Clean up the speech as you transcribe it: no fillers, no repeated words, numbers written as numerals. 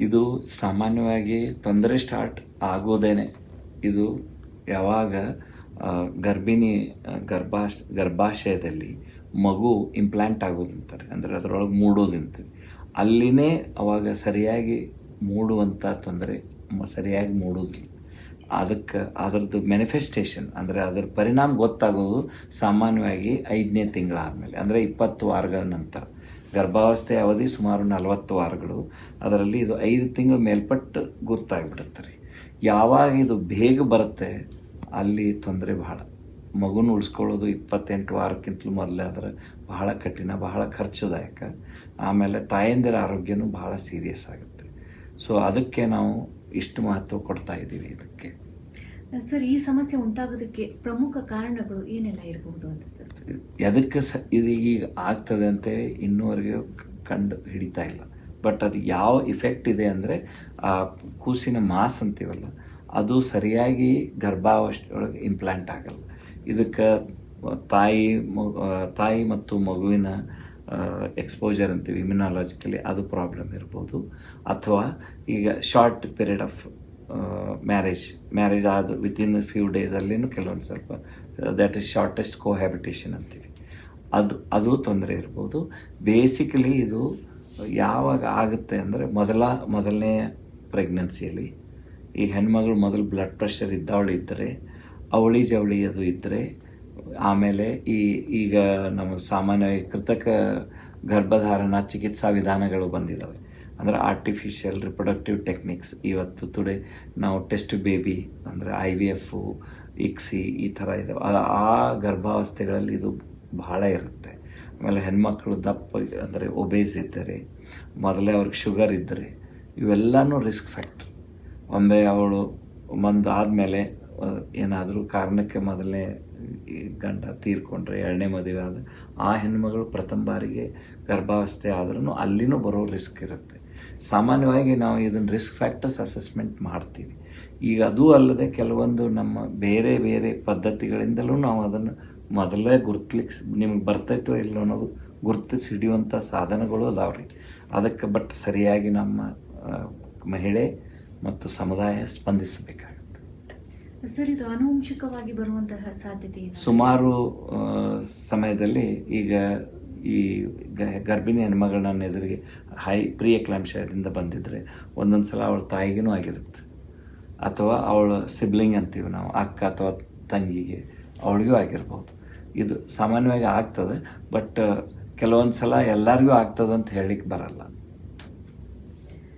ಇದು ಸಾಮಾನ್ಯವಾಗಿ ತೊಂದರೆ ಸ್ಟಾರ್ಟ್ ಆಗೋದೇನೆ ಇದು ಯಾವಾಗ ಗರ್ಭಿಣಿ ಗರ್ಭಾಶಯದಲ್ಲಿ ಮಗು ಇಂಪ್ಲಾಂಟ್ ಆಗೋದಂತಾರೆ, ಅಂದರೆ ಅದರೊಳಗೆ ಮೂಡೋದಂತೀವಿ. ಅಲ್ಲಿನೇ ಅವಾಗ ಸರಿಯಾಗಿ ಮೂಡುವಂಥ ತೊಂದರೆ ಸರಿಯಾಗಿ ಮೂಡೋದಿಲ್ಲ. ಅದಕ್ಕೆ ಅದರದ್ದು ಮ್ಯಾನಿಫೆಸ್ಟೇಷನ್ ಅಂದರೆ ಅದರ ಪರಿಣಾಮ ಗೊತ್ತಾಗೋದು ಸಾಮಾನ್ಯವಾಗಿ 5ನೇ ತಿಂಗಳಾದಮೇಲೆ, ಅಂದರೆ 20 ವಾರಗಳ ನಂತರ. ಗರ್ಭಾವಸ್ಥೆಯ ಅವಧಿ ಸುಮಾರು 40 ವಾರಗಳು. ಅದರಲ್ಲಿ ಇದು 5 ತಿಂಗಳ ಮೇಲ್ಪಟ್ಟು ಗುರ್ತಾಗ್ಬಿಡುತ್ತೆ ರೀ. ಯಾವಾಗ ಇದು ಬೇಗ ಬರುತ್ತೆ ಅಲ್ಲಿ ತೊಂದರೆ ಬಹಳ. ಮಗುನ ಉಳಿಸ್ಕೊಳ್ಳೋದು 28 ವಾರಕ್ಕಿಂತಲೂ ಮೊದಲೇ ಆದರೆ ಬಹಳ ಕಠಿಣ, ಬಹಳ ಖರ್ಚುದಾಯಕ. ಆಮೇಲೆ ತಾಯಂದಿರ ಆರೋಗ್ಯನೂ ಬಹಳ ಸೀರಿಯಸ್ ಆಗುತ್ತೆ. ಸೊ ಅದಕ್ಕೆ ನಾವು ಇಷ್ಟು ಮಹತ್ವ ಕೊಡ್ತಾ ಇದ್ದೀವಿ ಇದಕ್ಕೆ. ಸರ್, ಈ ಸಮಸ್ಯೆ ಉಂಟಾಗೋದಕ್ಕೆ ಪ್ರಮುಖ ಕಾರಣಗಳು ಏನೆಲ್ಲ ಇರಬಹುದು ಅಂತ ಸರ್? ಎದಕ್ಕೆ ಇದು ಈಗ ಆಗ್ತದೆ ಅಂತೇಳಿ ಇನ್ನೂವರೆಗೆ ಕಂಡು ಹಿಡಿತಾ ಇಲ್ಲ. ಬಟ್ ಅದು ಯಾವ ಇಫೆಕ್ಟ್ ಇದೆ ಅಂದರೆ ಆ ಕೂಸಿನ ಮಾಸ್ ಅಂತೀವಲ್ಲ, ಅದು ಸರಿಯಾಗಿ ಗರ್ಭಾವಸ್ಥೆಯೊಳಗೆ ಇಂಪ್ಲಾಂಟ್ ಆಗಲ್ಲ. ಇದಕ್ಕೆ ತಾಯಿ ಮತ್ತು ಮಗುವಿನ ಎಕ್ಸ್ಪೋಜರ್ ಅಂತೀವಿ ಇಮ್ಯುನಾಲಜಿಕಲಿ, ಅದು ಪ್ರಾಬ್ಲಮ್ ಇರ್ಬೋದು. ಅಥವಾ ಈಗ ಶಾರ್ಟ್ ಪೀರಿಯಡ್ ಆಫ್ ಮ್ಯಾರೇಜ್ ಆದ ವಿತಿನ್ ಫ್ಯೂ ಡೇಸಲ್ಲಿನೂ ಕೆಲವೊಂದು ಸ್ವಲ್ಪ ದ್ಯಾಟ್ ಈಸ್ ಶಾರ್ಟೆಸ್ಟ್ ಕೋಹ್ಯಾಬಿಟೇಷನ್ ಅಂತೀವಿ, ಅದು ತೊಂದರೆ ಇರ್ಬೋದು. ಬೇಸಿಕಲಿ ಇದು ಯಾವಾಗ ಆಗುತ್ತೆ ಅಂದರೆ ಮೊದಲನೇ ಪ್ರೆಗ್ನೆನ್ಸಿಯಲ್ಲಿ ಈ ಹೆಣ್ಮಗಳು ಮೊದಲು ಬ್ಲಡ್ ಪ್ರೆಷರ್ ಇದ್ದರೆ, ಅವಳಿ ಜವಳಿ ಅದು ಇದ್ದರೆ, ಆಮೇಲೆ ಈಗ ನಮ್ಮ ಸಾಮಾನ್ಯವಾಗಿ ಕೃತಕ ಗರ್ಭಧಾರಣ ಚಿಕಿತ್ಸಾ ವಿಧಾನಗಳು ಬಂದಿದ್ದಾವೆ. ಅಂದರೆ ಆರ್ಟಿಫಿಷಿಯಲ್ ರಿಪ್ರೊಡಕ್ಟಿವ್ ಟೆಕ್ನಿಕ್ಸ್. ಇವತ್ತು ಟುಡೇ ನಾವು ಟೆಸ್ಟ್ ಬೇಬಿ ಅಂದರೆ IVF, ICSI ಈ ಥರ ಇದ್ದಾವೆ. ಆ ಗರ್ಭಾವಸ್ಥೆಗಳಲ್ಲಿ ಇದು ಬಹಳ ಇರುತ್ತೆ. ಆಮೇಲೆ ಹೆಣ್ಮಕ್ಳು ದಪ್ಪ ಅಂದರೆ ಒಬೇಸ್ ಇದ್ದರೆ, ಮೊದಲೇ ಅವ್ರಿಗೆ ಶುಗರ್ ಇದ್ದರೆ, ಇವೆಲ್ಲನೂ ರಿಸ್ಕ್ ಫ್ಯಾಕ್ಟ್ರ್. ಒಮ್ಮೆ ಅವಳು ಆದಮೇಲೆ ಏನಾದರೂ ಕಾರಣಕ್ಕೆ ಮೊದಲನೇ ಗಂಡ ತೀರ್ಕೊಂಡ್ರೆ, 2ನೇ ಮದುವೆ ಆದ ಆ ಹೆಣ್ಮಗಳು ಪ್ರಥಮ ಬಾರಿಗೆ ಗರ್ಭಾವಸ್ಥೆ ಆದ್ರೂ ಅಲ್ಲಿನೂ ಬರೋ ರಿಸ್ಕ್ ಇರುತ್ತೆ. ಸಾಮಾನ್ಯವಾಗಿ ನಾವು ಇದನ್ನು ರಿಸ್ಕ್ ಫ್ಯಾಕ್ಟರ್ಸ್ ಅಸೆಸ್ಮೆಂಟ್ ಮಾಡ್ತೀವಿ. ಈಗ ಅದೂ ಅಲ್ಲದೆ ಕೆಲವೊಂದು ನಮ್ಮ ಬೇರೆ ಬೇರೆ ಪದ್ಧತಿಗಳಿಂದಲೂ ನಾವು ಅದನ್ನು ಮೊದಲೇ ನಿಮಗೆ ಬರ್ತೈತೋ ಇಲ್ಲ ಅನ್ನೋದು ಗುರುತಿಸಿ ಹಿಡಿಯುವಂಥ ಸಾಧನಗಳು ಅದಾವ್ರಿ. ಅದಕ್ಕೆ ಬಟ್ ಸರಿಯಾಗಿ ನಮ್ಮ ಮಹಿಳೆ ಮತ್ತು ಸಮುದಾಯ ಸ್ಪಂದಿಸಬೇಕಾಗುತ್ತೆ. ಸರ್, ಇದು ಆನುವಂಶಿಕವಾಗಿ ಬರುವಂತಹ ಸಾಧ್ಯತೆ ಸುಮಾರು ಸಮಯದಲ್ಲಿ ಈಗ ಈ ಗರ್ಭಿಣಿ ಹೆಣ್ಮಗಳನ್ನ ಎದುರಿಗೆ ಪ್ರೀ ಎಕ್ಲಾಂಪ್ಸಿಯಾದಿಂದ ಬಂದಿದ್ದರೆ ಒಂದೊಂದು ಸಲ ಅವಳ ತಾಯಿಗೂ ಆಗಿರುತ್ತೆ, ಅಥವಾ ಅವಳ ಸಿಬ್ಲಿಂಗ್ ಅಂತೀವಿ ನಾವು, ಅಕ್ಕ ಅಥವಾ ತಂಗಿಗೆ, ಅವಳಿಗೂ ಆಗಿರ್ಬೋದು. ಇದು ಸಾಮಾನ್ಯವಾಗಿ ಆಗ್ತದೆ. ಬಟ್ ಕೆಲವೊಂದು ಸಲ ಎಲ್ಲರಿಗೂ ಆಗ್ತದೆ ಅಂತ ಹೇಳಿಕ್ಕೆ ಬರಲ್ಲ.